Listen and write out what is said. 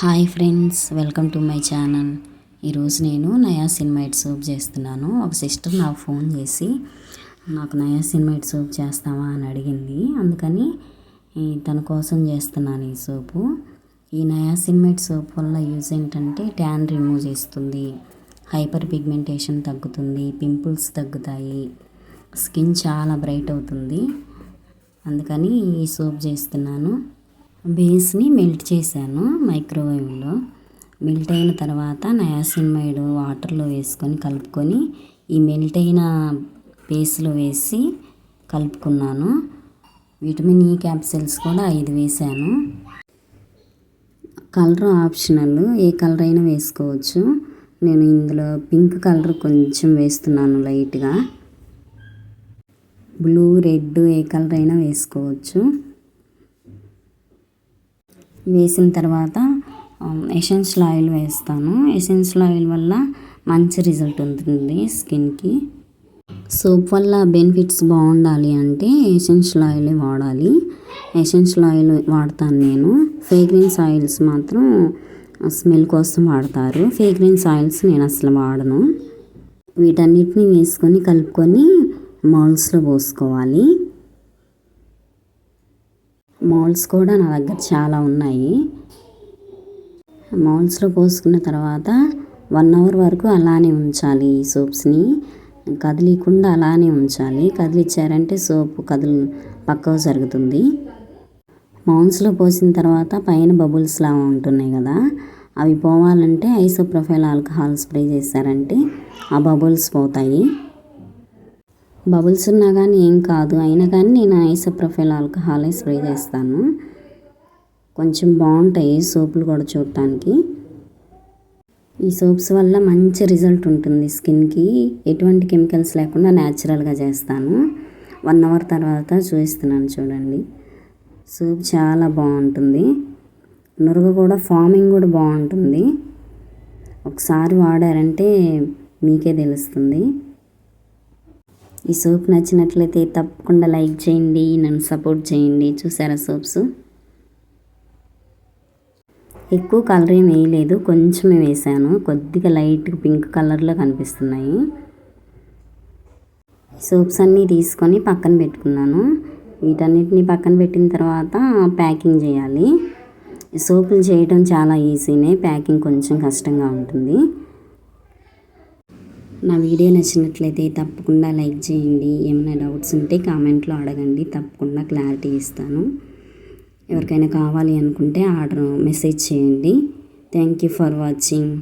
Hi friends, welcome to my channel. ఈరోజు నేను నయాసిన్మైడ్ soap చేస్తున్నాను. ఒక సిస్టర్ నాకు ఫోన్ చేసి నాకు నయాసిన్మైడ్ సోప్ చేస్తావా అని అడిగింది. అందుకని తన కోసం చేస్తున్నాను ఈ సోపు. ఈ నయాసిన్మైడ్ సోప్ వల్ల యూజ్ ఏంటంటే ట్యాన్ రిమూవ్ చేస్తుంది, హైపర్ పిగ్మెంటేషన్ తగ్గుతుంది, పింపుల్స్ తగ్గుతాయి, స్కిన్ చాలా బ్రైట్ అవుతుంది. అందుకని ఈ సోప్ చేస్తున్నాను. బేస్ని మెల్ట్ చేశాను మైక్రోవేవ్లో. మెల్ట్ అయిన తర్వాత నయాసిన్మైడ్ వాటర్లో వేసుకొని కలుపుకొని ఈ మెల్ట్ అయిన బేస్లో వేసి కలుపుకున్నాను. విటమిన్ ఈ క్యాప్సిల్స్ కూడా 5 వేసాను. కలర్ ఆప్షనల్, ఏ కలర్ అయినా వేసుకోవచ్చు. నేను ఇందులో పింక్ కలర్ కొంచెం వేస్తున్నాను లైట్గా. బ్లూ, రెడ్ ఏ కలర్ అయినా వేసుకోవచ్చు. వేసిన తర్వాత ఎసెన్షియల్ ఆయిల్ వేస్తాను. ఎసెన్షియల్ ఆయిల్ వల్ల మంచి రిజల్ట్ ఉంటుంది స్కిన్కి. సోప్ వల్ల బెనిఫిట్స్ బాగుండాలి అంటే ఎసెన్షియల్ ఆయిల్ వాడాలి. ఎసెన్షియల్ ఆయిల్ వాడతాను నేను. ఫ్రేగ్రెన్స్ ఆయిల్స్ మాత్రం స్మెల్ కోసం వాడతారు. ఫ్రేగ్రెన్స్ ఆయిల్స్ నేను అసలు వాడను. వీటన్నిటిని వేసుకొని కలుపుకొని మౌల్డ్స్లో పోసుకోవాలి. మౌల్డ్స్ కూడా నా దగ్గర చాలా ఉన్నాయి. మౌల్డ్స్లో పోసుకున్న తర్వాత 1 అవర్ వరకు అలానే ఉంచాలి. ఈ సోప్స్ని కదిలీకుండా అలానే ఉంచాలి. కదిలిచ్చారంటే సోపు పక్కకు జరుగుతుంది. మౌల్డ్స్లో పోసిన తర్వాత పైన బబుల్స్లా ఉంటున్నాయి కదా, అవి పోవాలంటే ఐసోప్రొఫైల్ ఆల్కహాల్ స్ప్రే చేశారంటే ఆ బబుల్స్ పోతాయి. బబుల్స్ ఉన్నా కానీ ఏం కాదు, అయినా కానీ నేను ఐసోప్రొఫైల్ ఆల్కహాలే స్ప్రే చేస్తాను. కొంచెం బాగుంటాయి సోపులు కూడా చూడటానికి. ఈ సోప్స్ వల్ల మంచి రిజల్ట్ ఉంటుంది స్కిన్కి. ఎటువంటి కెమికల్స్ లేకుండా న్యాచురల్గా చేస్తాను. 1 అవర్ తర్వాత చూపిస్తున్నాను చూడండి. సోప్ చాలా బాగుంటుంది. నురుగు కూడా ఫార్మింగ్ కూడా బాగుంటుంది. ఒకసారి వాడారంటే మీకే తెలుస్తుంది. ఈ సోప్ నచ్చినట్లయితే తప్పకుండా లైక్ చేయండి, నన్ను సపోర్ట్ చేయండి. చూసారా సోప్స్? ఎక్కువ కలర్ ఏం వేయలేదు, కొంచెమే వేసాను. కొద్దిగా లైట్ పింక్ కలర్లో కనిపిస్తున్నాయి. సోప్స్ అన్నీ తీసుకొని పక్కన పెట్టుకున్నాను. వీటన్నిటిని పక్కన పెట్టిన తర్వాత ప్యాకింగ్ చేయాలి. ఈ సోపులు చేయడం చాలా ఈజీనే, ప్యాకింగ్ కొంచెం కష్టంగా ఉంటుంది. నా వీడియో నచ్చినట్లయితే తప్పకుండా లైక్ చేయండి. ఏమైనా డౌట్స్ ఉంటే కామెంట్లో అడగండి, తప్పకుండా క్లారిటీ ఇస్తాను. ఎవరికైనా కావాలి అనుకుంటే మెసేజ్ చేయండి. Thank you for watching.